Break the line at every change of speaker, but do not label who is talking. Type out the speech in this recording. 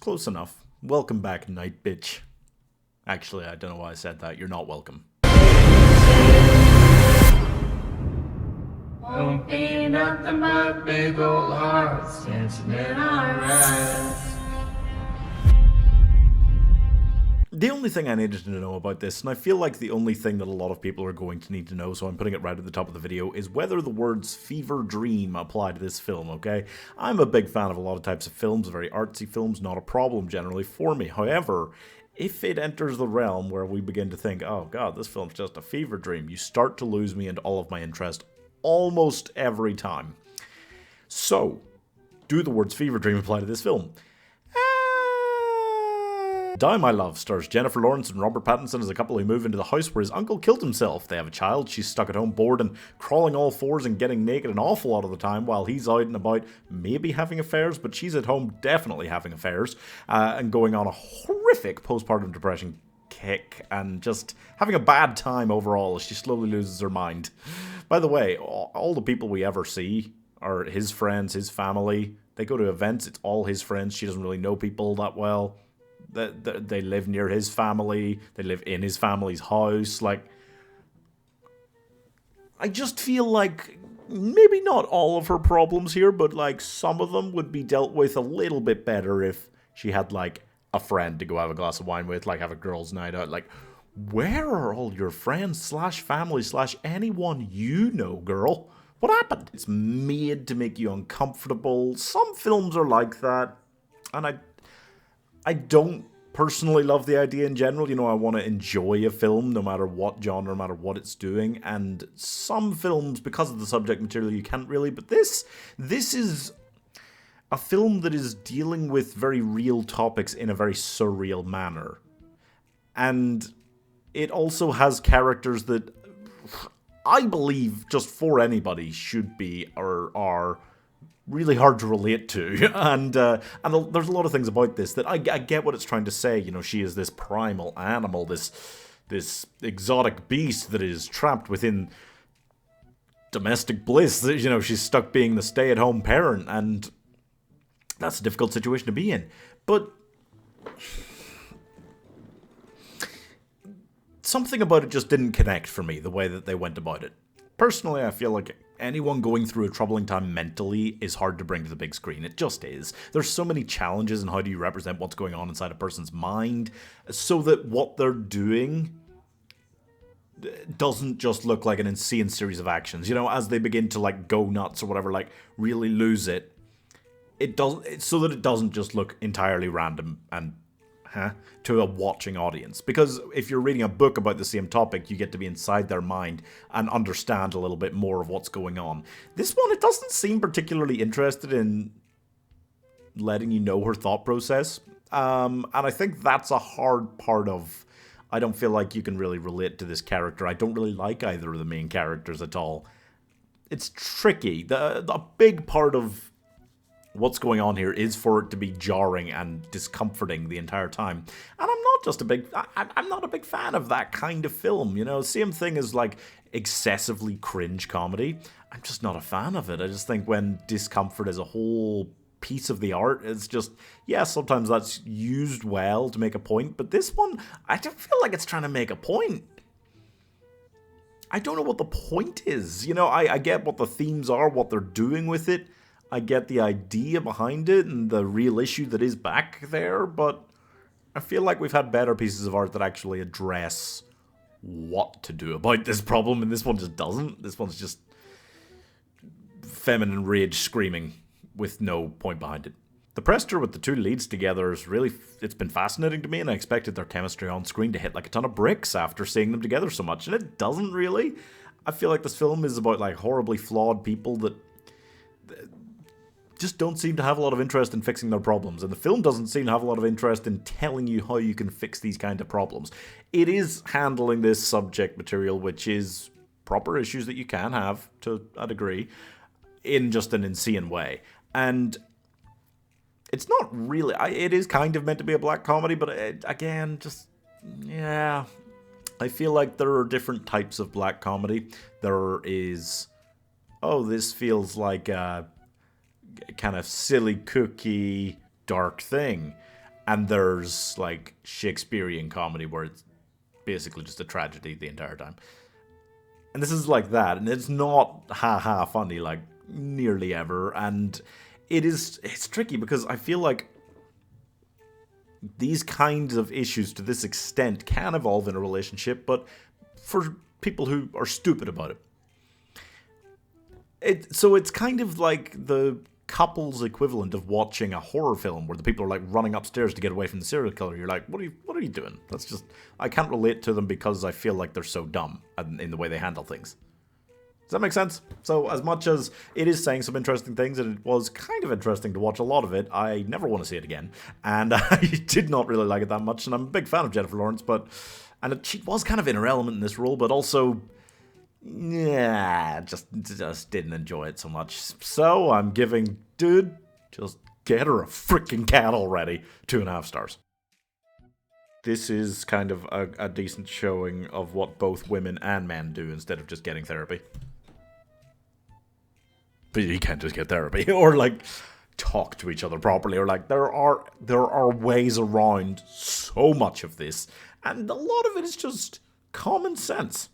close enough. Welcome back, Nightbitch. Actually, I don't know why I said that. You're not welcome.
Won't be nothing but big old hearts dancing in our eyes.
The only thing I needed to know about this, and I feel like the only thing that a lot of people are going to need to know, so I'm putting it right at the top of the video, is whether the words fever dream apply to this film, okay? I'm a big fan of a lot of types of films, very artsy films, not a problem generally for me. However, if it enters the realm where we begin to think, oh god, this film's just a fever dream, you start to lose me and all of my interest almost every time. So, do the words fever dream apply to this film? Diemylove stars Jennifer Lawrence and Robert Pattinson as a couple who move into the house where his uncle killed himself. They have a child, she's stuck at home bored and crawling all fours and getting naked an awful lot of the time while he's out and about, maybe having affairs, but she's at home definitely having affairs, and going on a horrific postpartum depression kick and just having a bad time overall as she slowly loses her mind. By the way, all the people we ever see are his friends, his family. They go to events, it's all his friends. She doesn't really know people that well. They live near his family. They live in his family's house. Like, I just feel like maybe not all of her problems here, but like some of them would be dealt with a little bit better if she had like a friend to go have a glass of wine with, like have a girls' night out. Like, where are all your friends slash family slash anyone you know, girl? What happened? It's made to make you uncomfortable. Some films are like that, and I don't personally love the idea in general. You know, I want to enjoy a film no matter what genre, no matter what it's doing. And some films, because of the subject material, you can't really. But this is a film that is dealing with very real topics in a very surreal manner. And it also has characters that I believe just for anybody should be or are really hard to relate to, and there's a lot of things about this that I get what it's trying to say. You know, she is this primal animal, this exotic beast that is trapped within domestic bliss. You know, she's stuck being the stay-at-home parent, and that's a difficult situation to be in. But something about it just didn't connect for me, the way that they went about it. Personally, I feel like anyone going through a troubling time mentally is hard to bring to the big screen. It just is. There's so many challenges in how do you represent what's going on inside a person's mind so that what they're doing doesn't just look like an insane series of actions. You know, as they begin to like go nuts or whatever, like really lose it, so that it doesn't just look entirely random and to a watching audience. Because if you're reading a book about the same topic, you get to be inside their mind and understand a little bit more of what's going on. This one, it doesn't seem particularly interested in letting you know her thought process. And I think that's a hard part of... I don't feel like you can really relate to this character. I don't really like either of the main characters at all. It's tricky. The big part of what's going on here is for it to be jarring and discomforting the entire time. And I'm not a big fan of that kind of film, you know? Same thing as like excessively cringe comedy. I'm just not a fan of it. I just think when discomfort is a whole piece of the art, it's just, yeah, sometimes that's used well to make a point, but this one, I don't feel like it's trying to make a point. I don't know what the point is. You know, I get what the themes are, what they're doing with it. I get the idea behind it and the real issue that is back there, but I feel like we've had better pieces of art that actually address what to do about this problem, and this one just doesn't. This one's just feminine rage screaming with no point behind it. The pressure with the two leads together is really, it's been fascinating to me, and I expected their chemistry on screen to hit like a ton of bricks after seeing them together so much, and it doesn't really. I feel like this film is about like horribly flawed people that just don't seem to have a lot of interest in fixing their problems, and the film doesn't seem to have a lot of interest in telling you how you can fix these kind of problems. It is handling this subject material, which is proper issues that you can have to a degree, in just an insane way. And it's not really, it is kind of meant to be a black comedy, but again, just, yeah. I feel like there are different types of black comedy. There is, oh, this feels like a kind of silly, kooky, dark thing. And there's, like, Shakespearean comedy where it's basically just a tragedy the entire time. And this is like that, and it's not ha-ha funny, like, nearly ever. And it's tricky because I feel like these kinds of issues to this extent can evolve in a relationship, but for people who are stupid about it. So it's kind of like the couple's equivalent of watching a horror film where the people are like running upstairs to get away from the serial killer. You're like, what are you doing? That's just, I can't relate to them because I feel like they're so dumb in the way they handle things. Does that make sense? So as much as it is saying some interesting things, and it was kind of interesting to watch a lot of it, I never want to see it again. And I did not really like it that much, and I'm a big fan of Jennifer Lawrence, and she was kind of in her element in this role, but also, yeah, just didn't enjoy it so much. So I'm giving, dude, just get her a freaking cat already, 2.5 stars. This is kind of a decent showing of what both women and men do instead of just getting therapy. But you can't just get therapy or like talk to each other properly, or like there are ways around so much of this, and a lot of it is just common sense.